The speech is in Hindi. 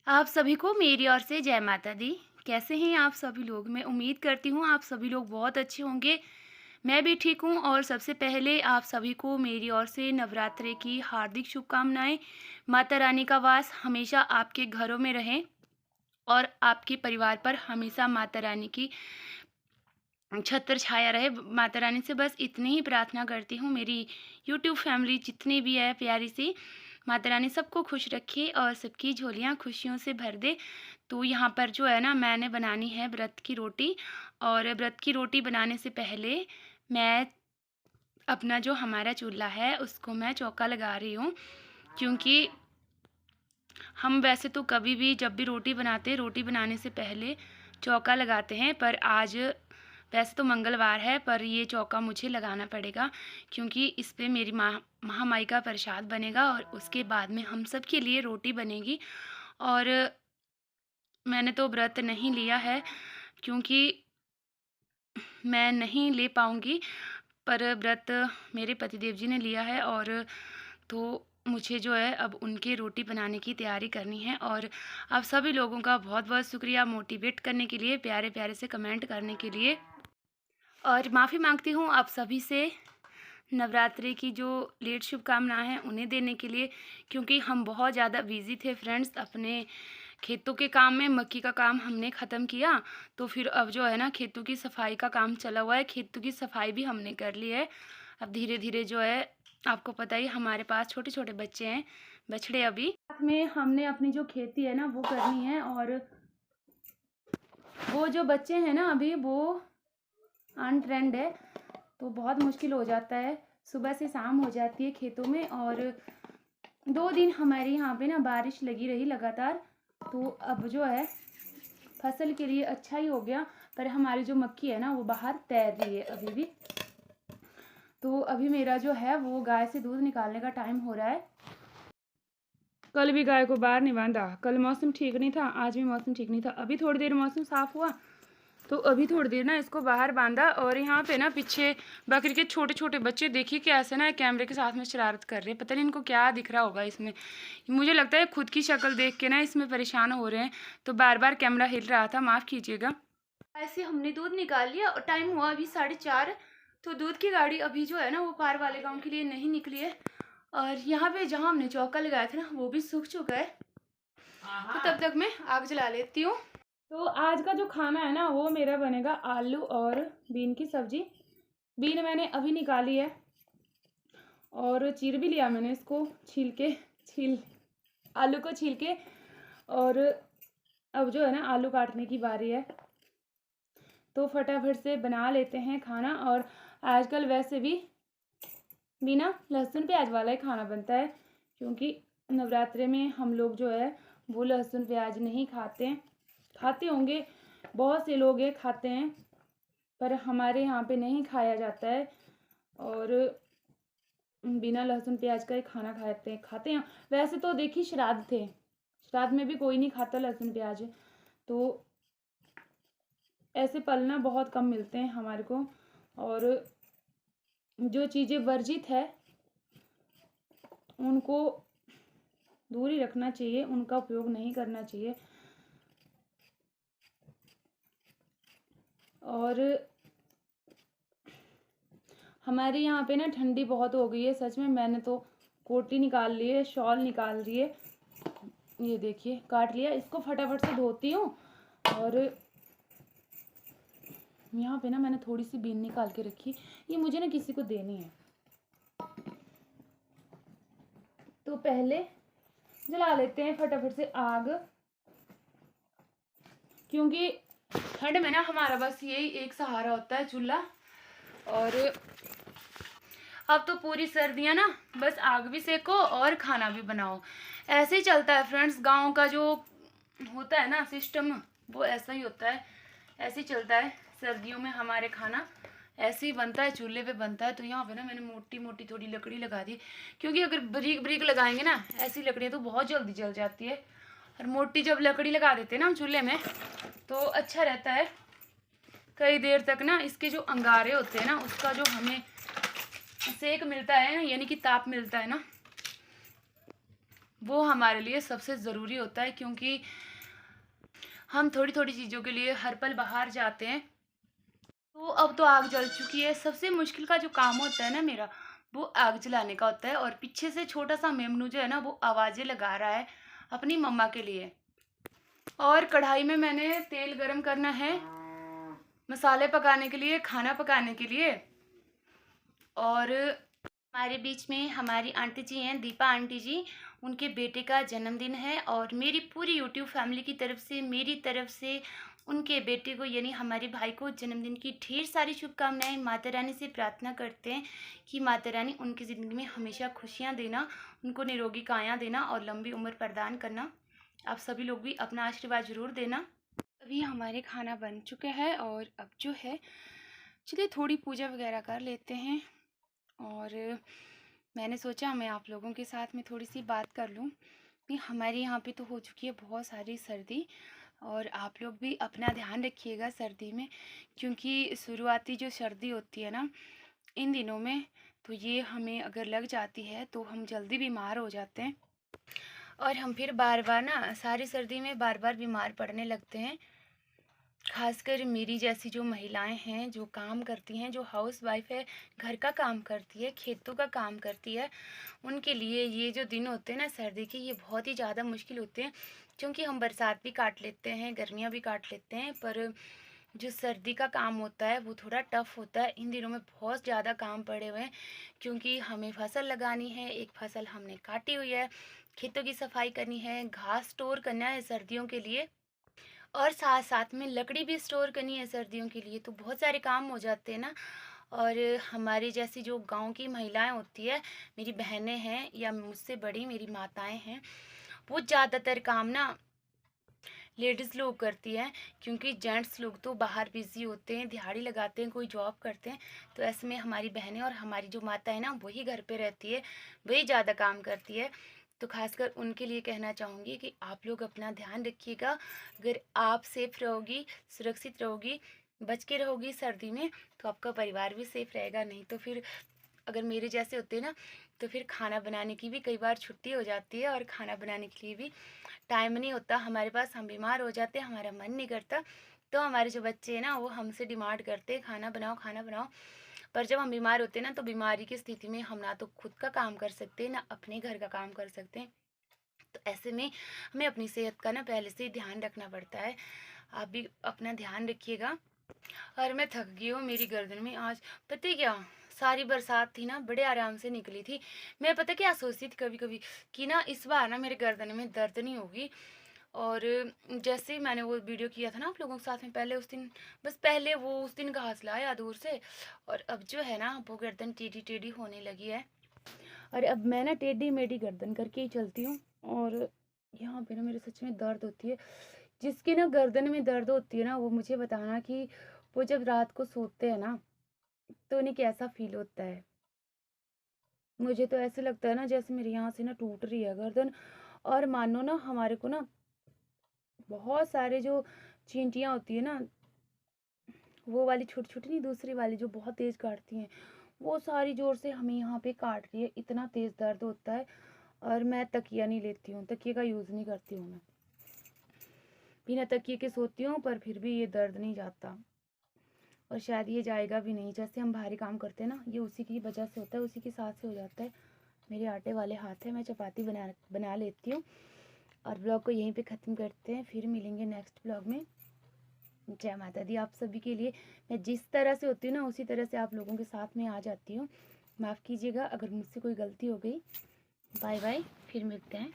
आप सभी को मेरी ओर से जय माता दी। कैसे हैं आप सभी लोग? मैं उम्मीद करती हूँ आप सभी लोग बहुत अच्छे होंगे। मैं भी ठीक हूँ और सबसे पहले आप सभी को मेरी ओर से नवरात्रि की हार्दिक शुभकामनाएँ। माता रानी का वास हमेशा आपके घरों में रहें और आपके परिवार पर हमेशा माता रानी की छत्र छाया रहे। माता रानी से बस इतनी ही प्रार्थना करती हूँ, मेरी यूट्यूब फैमिली जितनी भी है प्यारी सी, माता रानी सबको खुश रखे और सबकी झोलियाँ खुशियों से भर दे। तो यहाँ पर जो है ना, मैंने बनानी है व्रत की रोटी। और व्रत की रोटी बनाने से पहले मैं अपना जो हमारा चूल्हा है उसको मैं चौका लगा रही हूँ, क्योंकि हम वैसे तो कभी भी जब भी रोटी बनाते हैं, रोटी बनाने से पहले चौका लगाते हैं, पर आज वैसे तो मंगलवार है पर ये चौका मुझे लगाना पड़ेगा, क्योंकि इस पे मेरी महामाई का प्रसाद बनेगा और उसके बाद में हम सब के लिए रोटी बनेगी। और मैंने तो व्रत नहीं लिया है, क्योंकि मैं नहीं ले पाऊँगी, पर व्रत मेरे पतिदेव जी ने लिया है। और तो मुझे जो है अब उनकी रोटी बनाने की तैयारी करनी है। और आप सभी लोगों का बहुत बहुत शुक्रिया मोटिवेट करने के लिए, प्यारे प्यारे से कमेंट करने के लिए। और माफ़ी मांगती हूँ आप सभी से नवरात्रि की जो लेट शुभकामनाएं हैं उन्हें देने के लिए, क्योंकि हम बहुत ज़्यादा बिजी थे फ्रेंड्स। अपने खेतों के काम में मक्की का काम हमने ख़त्म किया, तो फिर अब जो है ना खेतों की सफाई का काम चला हुआ है। खेतों की सफाई भी हमने कर ली है। अब धीरे धीरे जो है, आपको पता ही हमारे पास छोटे छोटे बच्चे हैं, बछड़े अभी साथ में हमने अपनी जो खेती है ना वो करनी है। और वो जो बच्चे हैं ना अभी वो अनट्रेंड है, तो बहुत मुश्किल हो जाता है। सुबह से शाम हो जाती है खेतों में। और 2 दिन हमारे यहाँ पे ना बारिश लगी रही लगातार, तो अब जो है फसल के लिए अच्छा ही हो गया। पर हमारी जो मक्की है ना वो बाहर तैर रही है अभी भी। तो अभी मेरा जो है वो गाय से दूध निकालने का टाइम हो रहा है। कल भी गाय को बाहर नहीं बांधा, कल मौसम ठीक नहीं था, आज भी मौसम ठीक नहीं था। अभी थोड़ी देर मौसम साफ हुआ तो अभी थोड़ी देर ना इसको बाहर बांधा। और यहाँ पे ना पीछे बकरी के छोटे छोटे बच्चे देखिए कैसे ना कैमरे के साथ में शरारत कर रहे हैं। पता नहीं इनको क्या दिख रहा होगा इसमें। मुझे लगता है खुद की शक्ल देख के ना इसमें परेशान हो रहे हैं, तो बार बार कैमरा हिल रहा था, माफ़ कीजिएगा। ऐसे हमने दूध निकाल लिया और टाइम हुआ अभी 4:30। तो दूध की गाड़ी अभी जो है ना वो पार वाले गाँव के लिए नहीं निकली है। और यहाँ पे जहाँ हमने चौका लगाया था ना वो भी सूख चुका है। तो तब तक मैं आग जला लेती हूँ। तो आज का जो खाना है ना वो मेरा बनेगा आलू और बीन की सब्जी। बीन मैंने अभी निकाली है और चीर भी लिया मैंने इसको, छील आलू को छील के। और अब जो है ना आलू काटने की बारी है, तो फटाफट से बना लेते हैं खाना। और आजकल वैसे भी बिना लहसुन प्याज वाला ही खाना बनता है, क्योंकि नवरात्रे में हम लोग जो है वो लहसुन प्याज नहीं खाते हैं। खाते होंगे, बहुत से लोग ये खाते हैं, पर हमारे यहाँ पे नहीं खाया जाता है। और बिना लहसुन प्याज का ही खाना खाते हैं। वैसे तो देखिए श्राद्ध थे, श्राद्ध में भी कोई नहीं खाता लहसुन प्याज, तो ऐसे पलना बहुत कम मिलते हैं हमारे को। और जो चीज़ें वर्जित है उनको दूर ही रखना चाहिए, उनका उपयोग नहीं करना चाहिए। और हमारे यहाँ पे ना ठंडी बहुत हो गई है सच में। मैंने तो कोटी निकाल ली है, शॉल निकाल ली है, ये देखिए काट लिया। इसको फटाफट से धोती हूँ। और यहाँ पे ना मैंने थोड़ी सी बीन निकाल के रखी, ये मुझे ना किसी को देनी है। तो पहले जला लेते हैं फटाफट से आग, क्योंकि ठंड में ना हमारा बस यही एक सहारा होता है चूल्हा। और अब तो पूरी सर्दियाँ ना बस आग भी सेको और खाना भी बनाओ, ऐसे ही चलता है फ्रेंड्स। गांव का जो होता है ना सिस्टम वो ऐसा ही होता है, ऐसे ही चलता है। सर्दियों में हमारे खाना ऐसे ही बनता है, चूल्हे पे बनता है। तो यहाँ पे ना मैंने मोटी मोटी थोड़ी लकड़ी लगा दी, क्योंकि अगर बारीक बारीक लगाएंगे ना ऐसी लकड़ियाँ तो बहुत जल्दी जल जाती है। और मोटी जब लकड़ी लगा देते हैं ना हम चूल्हे में तो अच्छा रहता है, कई देर तक ना इसके जो अंगारे होते हैं ना उसका जो हमें सेक मिलता है, यानी कि ताप मिलता है ना, वो हमारे लिए सबसे ज़रूरी होता है, क्योंकि हम थोड़ी-थोड़ी चीज़ों के लिए हर पल बाहर जाते हैं। तो अब तो आग जल चुकी है। सबसे मुश्किल का जो काम होता है ना मेरा, वो आग जलाने का होता है, और पीछे से छोटा-सा मेमनू जो है ना, वो आवाज़ें लगा रहा है अपनी मम्मा के लिए। और कढ़ाई में मैंने तेल गरम करना है मसाले पकाने के लिए, खाना पकाने के लिए। और हमारे बीच में हमारी आंटी जी हैं, दीपा आंटी जी, उनके बेटे का जन्मदिन है, और मेरी पूरी यूट्यूब फैमिली की तरफ से, मेरी तरफ से उनके बेटे को यानी हमारे भाई को जन्मदिन की ढेर सारी शुभकामनाएं। माता रानी से प्रार्थना करते हैं कि माता रानी उनकी ज़िंदगी में हमेशा खुशियां देना, उनको निरोगी काया देना और लंबी उम्र प्रदान करना। आप सभी लोग भी अपना आशीर्वाद ज़रूर देना। अभी हमारे खाना बन चुका है, और अब जो है चलिए थोड़ी पूजा वगैरह कर लेते हैं। और मैंने सोचा मैं आप लोगों के साथ में थोड़ी सी बात कर लूँ कि हमारे यहाँ पे तो हो चुकी है बहुत सारी सर्दी, और आप लोग भी अपना ध्यान रखिएगा सर्दी में, क्योंकि शुरुआती जो सर्दी होती है ना इन दिनों में, तो ये हमें अगर लग जाती है तो हम जल्दी बीमार हो जाते हैं, और हम फिर बार बार ना सारी सर्दी में बार बार बीमार पड़ने लगते हैं। खासकर मेरी जैसी जो महिलाएं हैं, जो काम करती हैं, जो हाउस वाइफ है, घर का काम करती है, खेतों का काम करती है, उनके लिए ये जो दिन होते हैं ना सर्दी के, ये बहुत ही ज़्यादा मुश्किल होते हैं। क्योंकि हम बरसात भी काट लेते हैं, गर्मियाँ भी काट लेते हैं, पर जो सर्दी का काम होता है वो थोड़ा टफ होता है। इन दिनों में बहुत ज़्यादा काम पड़े हुए हैं, क्योंकि हमें फसल लगानी है, एक फसल हमने काटी हुई है, खेतों की सफाई करनी है, घास स्टोर करना है सर्दियों के लिए, और साथ साथ में लकड़ी भी स्टोर करनी है सर्दियों के लिए। तो बहुत सारे काम हो जाते हैं ना। और हमारी जैसी जो गांव की महिलाएं होती है, मेरी बहनें हैं या मुझसे बड़ी मेरी माताएं हैं, वो ज़्यादातर काम ना लेडीज़ लोग करती हैं, क्योंकि जेंट्स लोग तो बाहर बिजी होते हैं, दिहाड़ी लगाते हैं, कोई जॉब करते हैं। तो ऐसे में हमारी बहनें और हमारी जो माता है ना, वही घर पे रहती है, वही ज़्यादा काम करती है। तो खासकर उनके लिए कहना चाहूँगी कि आप लोग अपना ध्यान रखिएगा। अगर आप सेफ रहोगी, सुरक्षित रहोगी, बच के रहोगी सर्दी में, तो आपका परिवार भी सेफ रहेगा। नहीं तो फिर अगर मेरे जैसे होते हैं ना, तो फिर खाना बनाने की भी कई बार छुट्टी हो जाती है, और खाना बनाने के लिए भी टाइम नहीं होता हमारे पास। हम बीमार हो जाते हैं, हमारा मन नहीं करता, तो हमारे जो बच्चे हैं ना, वो हमसे डिमांड करते हैं खाना बनाओ खाना बनाओ। पर जब हम बीमार होते हैं ना, तो बीमारी की स्थिति में हम ना तो खुद का काम कर सकते हैं, ना अपने घर का काम कर सकते हैं। तो ऐसे में हमें अपनी सेहत का ना पहले से ही ध्यान रखना पड़ता है। आप भी अपना ध्यान रखिएगा। और मैं थक गई हूँ, मेरी गर्दन में आज पता है क्या, सारी बरसात थी ना, बड़े आराम से निकली थी। मैं पता क्या सोचती थी कभी कभी कि ना इस बार ना मेरे गर्दन में दर्द नहीं होगी। और जैसे ही मैंने वो वीडियो किया था ना आप लोगों के साथ में, पहले उस दिन, बस पहले वो उस दिन का हौसला आया दूर से, और अब जो है ना वो गर्दन टेढ़ी टेढ़ी होने लगी है। और अब मैं ना टेढ़ी मेढ़ी गर्दन करके ही चलती हूँ। और यहाँ पे ना मेरे सच में दर्द होती है। जिसकी ना गर्दन में दर्द होती है ना, वो मुझे बताना कि वो जब रात को सोते हैं ना, तो उन्हें कैसा फील होता है। मुझे तो ऐसे लगता है ना जैसे मेरे यहाँ से ना टूट रही है गर्दन। और मानो ना हमारे को ना बहुत सारे जो चींटियाँ होती है ना, वो वाली छोटी छोटी नहीं, दूसरी वाली जो बहुत तेज काटती हैं, वो सारी जोर से हमें यहाँ पे काट रही है। इतना तेज दर्द होता है। और मैं तकिया नहीं लेती हूँ, तकिए का यूज़ नहीं करती हूँ मैं, बिना तकिए के सोती हूँ, पर फिर भी ये दर्द नहीं जाता, और शायद ये जाएगा भी नहीं। जैसे हम भारी काम करते हैं ना, ये उसी की वजह से होता है, उसी के साथ से हो जाता है। मेरे आटे वाले हाथ है, मैं चपाती बना लेती हूँ। और ब्लॉग को यहीं पे ख़त्म करते हैं, फिर मिलेंगे नेक्स्ट ब्लॉग में। जय माता दी। आप सभी के लिए मैं जिस तरह से होती हूँ ना, उसी तरह से आप लोगों के साथ में आ जाती हूँ। माफ़ कीजिएगा अगर मुझसे कोई गलती हो गई। बाय बाय, फिर मिलते हैं।